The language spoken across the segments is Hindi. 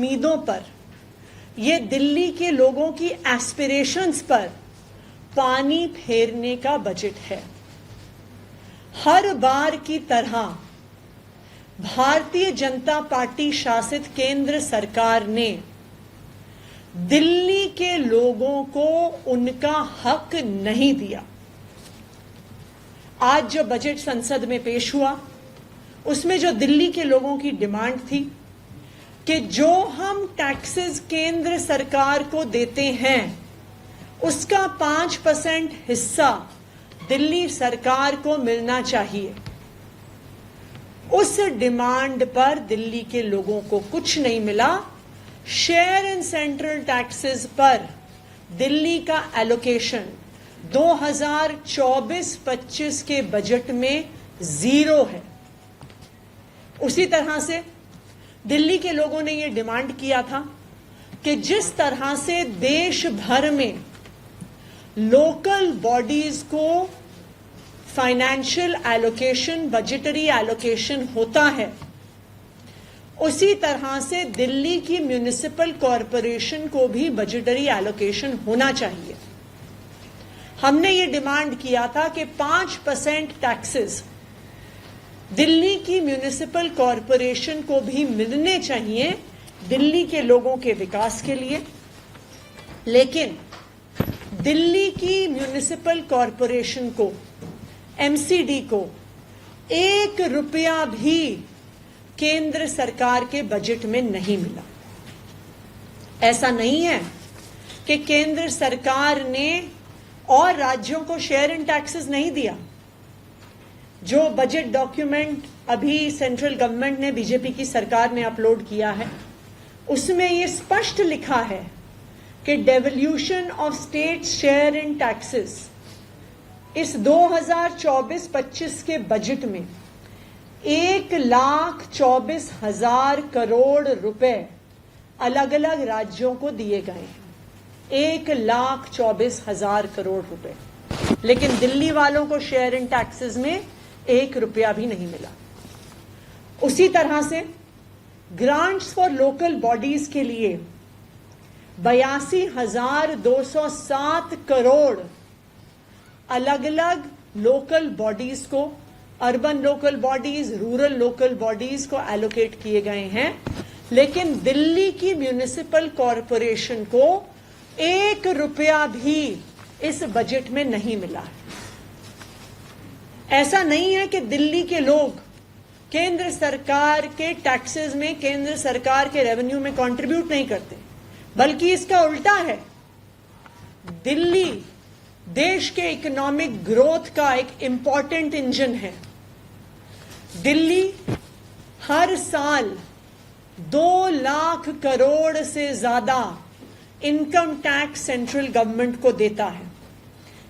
उम्मीदों पर, ये दिल्ली के लोगों की एस्पिरेशंस पर पानी फेरने का बजट है। हर बार की तरह भारतीय जनता पार्टी शासित केंद्र सरकार ने दिल्ली के लोगों को उनका हक नहीं दिया। आज जो बजट संसद में पेश हुआ, उसमें जो दिल्ली के लोगों की डिमांड थी कि जो हम टैक्सेस केंद्र सरकार को देते हैं उसका 5% हिस्सा दिल्ली सरकार को मिलना चाहिए, उस डिमांड पर दिल्ली के लोगों को कुछ नहीं मिला। शेयर इन सेंट्रल टैक्सेस पर दिल्ली का एलोकेशन 2024-25 के बजट में 0 है। उसी तरह से दिल्ली के लोगों ने यह डिमांड किया था कि जिस तरह से देश भर में लोकल बॉडीज को फाइनेंशियल एलोकेशन, बजटरी एलोकेशन होता है, उसी तरह से दिल्ली की म्युनिसिपल कॉरपोरेशन को भी बजटरी एलोकेशन होना चाहिए। हमने ये डिमांड किया था कि 5% टैक्सेस दिल्ली की म्युनिसिपल कॉरपोरेशन को भी मिलने चाहिए दिल्ली के लोगों के विकास के लिए। लेकिन दिल्ली की म्युनिसिपल कॉरपोरेशन को, एमसीडी को, 1 रुपया भी केंद्र सरकार के बजट में नहीं मिला। ऐसा नहीं है कि केंद्र सरकार ने और राज्यों को शेयर इन टैक्सेस नहीं दिया। जो बजट डॉक्यूमेंट अभी सेंट्रल गवर्नमेंट ने, बीजेपी की सरकार ने अपलोड किया है, उसमें यह स्पष्ट लिखा है कि devolution of state share in taxes इस 2024-25 के बजट में 1,24,000 करोड़ रुपए अलग अलग राज्यों को दिए गए हैं। 1,24,000 करोड़ रुपए, लेकिन दिल्ली वालों को शेयर इन टैक्सेस में 1 रुपया भी नहीं मिला। उसी तरह से ग्रांट्स फॉर लोकल बॉडीज के लिए 82,207 करोड़ अलग अलग लोकल बॉडीज को, urban local bodies, rural local bodies को एलोकेट किए गए हैं, लेकिन दिल्ली की म्युनिसिपल कॉरपोरेशन को 1 रुपया भी इस बजट में नहीं मिला। ऐसा नहीं है कि दिल्ली के लोग केंद्र सरकार के टैक्सेस में, केंद्र सरकार के रेवेन्यू में कंट्रीब्यूट नहीं करते, बल्कि इसका उल्टा है। दिल्ली देश के इकोनॉमिक ग्रोथ का एक इंपॉर्टेंट इंजन है। दिल्ली हर साल 2 लाख करोड़ से ज्यादा इनकम टैक्स सेंट्रल गवर्नमेंट को देता है।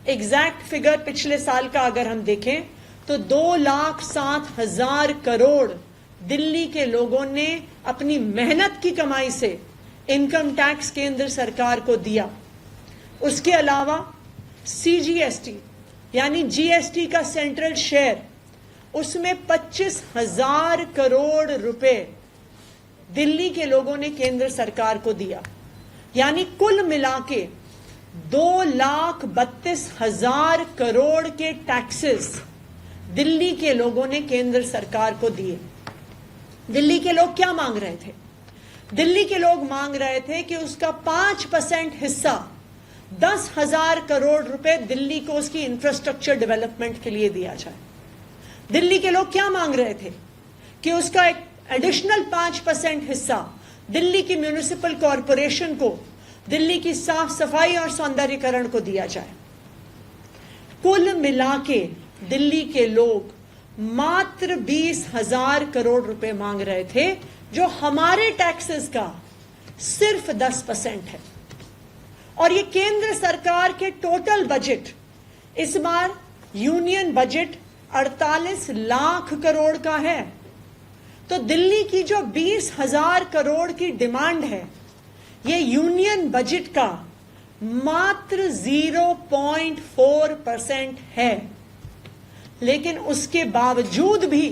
एग्जैक्ट फिगर पिछले साल का अगर हम देखें तो 2,07,000 करोड़ दिल्ली के लोगों ने अपनी मेहनत की कमाई से इनकम टैक्स केंद्र सरकार को दिया। उसके अलावा सीजीएसटी यानी जीएसटी का सेंट्रल शेयर, उसमें 25,000 करोड़ रुपए दिल्ली के लोगों ने केंद्र सरकार को दिया। यानी कुल मिलाके 2,32,000 करोड़ के टैक्सेस दिल्ली के लोगों ने केंद्र सरकार को दिए। दिल्ली के लोग क्या मांग रहे थे? दिल्ली के लोग मांग रहे थे कि उसका 5% हिस्सा 10,000 करोड़ रुपए दिल्ली को उसकी इंफ्रास्ट्रक्चर डेवलपमेंट के लिए दिया जाए। दिल्ली के लोग क्या मांग रहे थे कि उसका एक एडिशनल 5% हिस्सा दिल्ली की म्युनिसिपल कॉरपोरेशन को, दिल्ली की साफ सफाई और सौंदर्यीकरण को दिया जाए। कुल मिलाके दिल्ली के लोग मात्र 20,000 करोड़ रुपए मांग रहे थे, जो हमारे टैक्सेस का सिर्फ 10% है। और ये केंद्र सरकार के टोटल बजट, इस बार यूनियन बजट 48 लाख करोड़ का है, तो दिल्ली की जो 20,000 करोड़ की डिमांड है, ये यूनियन बजट का मात्र 0.4% है। लेकिन उसके बावजूद भी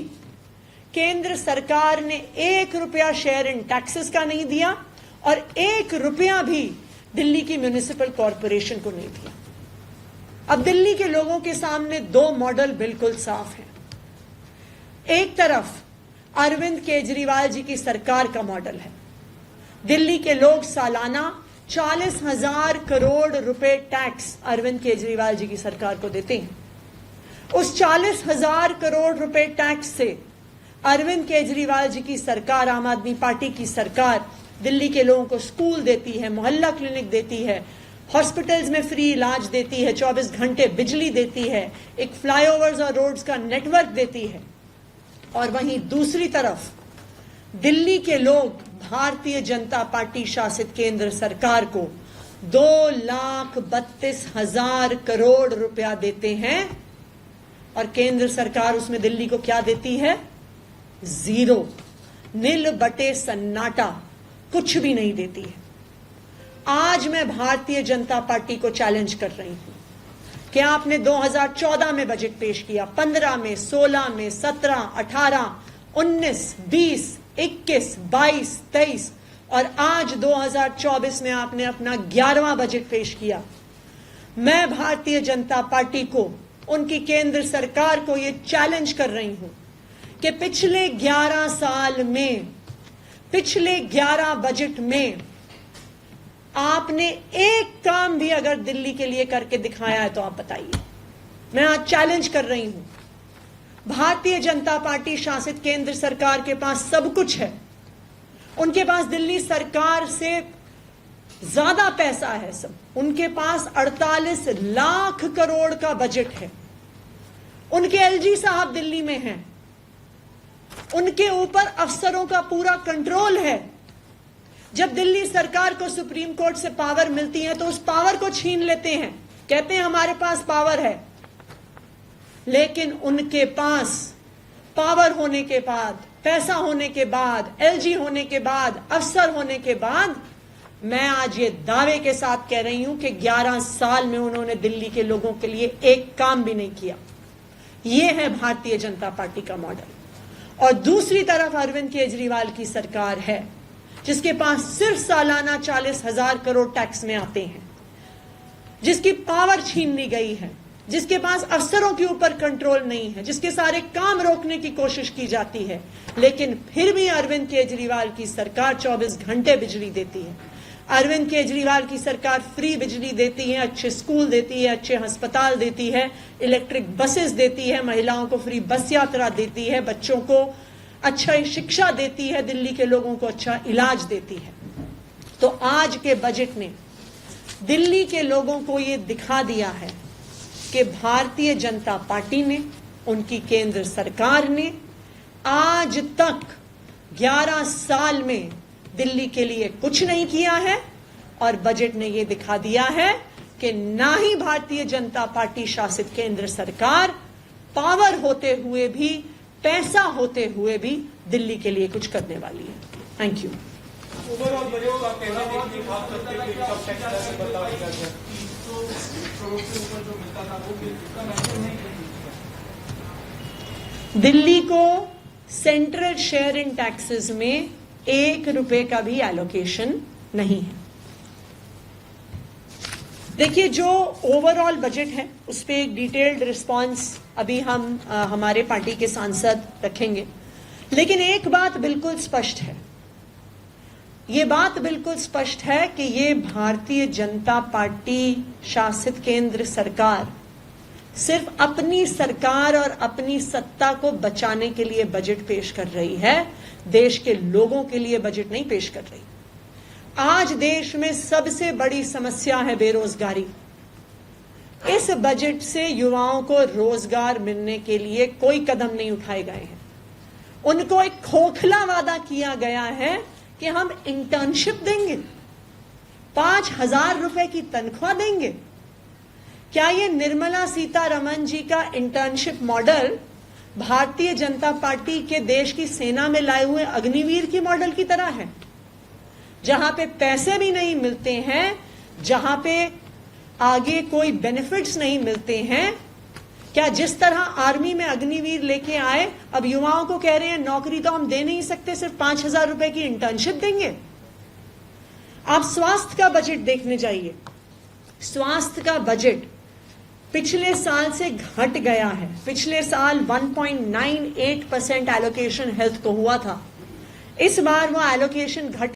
केंद्र सरकार ने 1 रुपया शेयर इन टैक्सेस का नहीं दिया और 1 रुपया भी दिल्ली की म्युनिसिपल कॉरपोरेशन को नहीं दिया। अब दिल्ली के लोगों के सामने 2 मॉडल बिल्कुल साफ हैं। एक तरफ अरविंद केजरीवाल जी की सरकार का मॉडल है। दिल्ली के लोग सालाना 40,000 करोड़ रुपए टैक्स अरविंद केजरीवाल जी की सरकार को देते हैं। उस 40,000 करोड़ रुपए टैक्स से अरविंद केजरीवाल जी की सरकार, आम आदमी पार्टी की सरकार, दिल्ली के लोगों को स्कूल देती है, मोहल्ला क्लिनिक देती है, हॉस्पिटल्स में फ्री इलाज देती है, 24 घंटे बिजली देती है, एक फ्लाईओवर्स और रोड्स का नेटवर्क देती है। और वहीं दूसरी तरफ दिल्ली के लोग भारतीय जनता पार्टी शासित केंद्र सरकार को 2,32,000 करोड़ रुपया देते हैं और केंद्र सरकार उसमें दिल्ली को क्या देती है? 0, नील बटे सन्नाटा, कुछ भी नहीं देती है। आज मैं भारतीय जनता पार्टी को चैलेंज कर रही हूं कि आपने 2014 में बजट पेश किया, 15 में, 16 में, 17, 18, 19, 20, 21, 22, 23 और आज 2024 में आपने अपना 11वां बजट पेश किया। मैं भारतीय जनता पार्टी को, उनकी केंद्र सरकार को यह चैलेंज कर रही हूं कि पिछले 11 साल में, पिछले 11 बजट में आपने एक काम भी अगर दिल्ली के लिए करके दिखाया है तो आप बताइए। मैं आज चैलेंज कर रही हूं। भारतीय जनता पार्टी शासित केंद्र सरकार के पास सब कुछ है। उनके पास दिल्ली सरकार से ज्यादा पैसा है सब। उनके पास 48 लाख करोड़ का बजट है। उनके एलजी साहब दिल्ली में हैं। उनके ऊपर अफसरों का पूरा कंट्रोल है। जब दिल्ली सरकार को सुप्रीम कोर्ट से पावर मिलती है तो उस पावर को छीन लेते हैं, कहते हैं हमारे पास पावर है। लेकिन उनके पास पावर होने के बाद, पैसा होने के बाद, एलजी होने के बाद, अफसर होने के बाद, मैं आज ये दावे के साथ कह रही हूं कि 11 साल में उन्होंने दिल्ली के लोगों के लिए एक काम भी नहीं किया। यह है भारतीय जनता पार्टी का मॉडल। और दूसरी तरफ अरविंद केजरीवाल की सरकार है जिसके पास सिर्फ सालाना 40,000 करोड़ टैक्स में आते हैं, जिसकी पावर छीन ली गई है, जिसके पास अफसरों के ऊपर कंट्रोल नहीं है, जिसके सारे काम रोकने की कोशिश की जाती है, लेकिन फिर भी अरविंद केजरीवाल की सरकार 24 घंटे बिजली देती है। अरविंद केजरीवाल की सरकार फ्री बिजली देती है, अच्छे स्कूल देती है, अच्छे अस्पताल देती है, इलेक्ट्रिक बसेस देती है, महिलाओं को फ्री बस यात्रा देती है, बच्चों को अच्छा शिक्षा देती है, दिल्ली के लोगों को अच्छा इलाज देती है। तो आज के बजट ने दिल्ली के लोगों को ये दिखा दिया है कि भारतीय जनता पार्टी ने, उनकी केंद्र सरकार ने आज तक 11 साल में दिल्ली के लिए कुछ नहीं किया है। और बजट ने यह दिखा दिया है कि ना ही भारतीय जनता पार्टी शासित केंद्र सरकार पावर होते हुए भी, पैसा होते हुए भी दिल्ली के लिए कुछ करने वाली है। Thank you. दिल्ली को सेंट्रल शेयर इन टैक्सेस में 1 रुपए का भी एलोकेशन नहीं है। देखिए, जो ओवरऑल बजट है उस पर एक डिटेल्ड रिस्पांस अभी हम हमारे पार्टी के सांसद रखेंगे, लेकिन एक बात बिल्कुल स्पष्ट है, ये बात बिल्कुल स्पष्ट है कि ये भारतीय जनता पार्टी शासित केंद्र सरकार सिर्फ अपनी सरकार और अपनी सत्ता को बचाने के लिए बजट पेश कर रही है, देश के लोगों के लिए बजट नहीं पेश कर रही। आज देश में सबसे बड़ी समस्या है बेरोजगारी। इस बजट से युवाओं को रोजगार मिलने के लिए कोई कदम नहीं उठाए गए हैं। उनको एक खोखला वादा किया गया है कि हम इंटर्नशिप देंगे, 5,000 रुपए की तनख्वाह देंगे। क्या ये निर्मला सीतारमण जी का internship model Bharatiya Janata party के देश की सेना में लाए हुए अग्निवीर की मॉडल की तरह है, जहां पे पैसे भी नहीं मिलते हैं, जहां पे आगे कोई बेनिफिट्स नहीं मिलते हैं? क्या जिस तरह आर्मी में अग्निवीर लेके आए, अब युवाओं को कह रहे हैं नौकरी तो हम दे नहीं सकते, सिर्फ 5,000 रुपए की इंटर्नशिप देंगे? आप स्वास्थ्य का बजट देखने जाइए। स्वास्थ्य का बजट पिछले साल से घट गया है। पिछले साल 1.98% एलोकेशन हेल्थ को हुआ था, इस बार वो एलोकेशन घट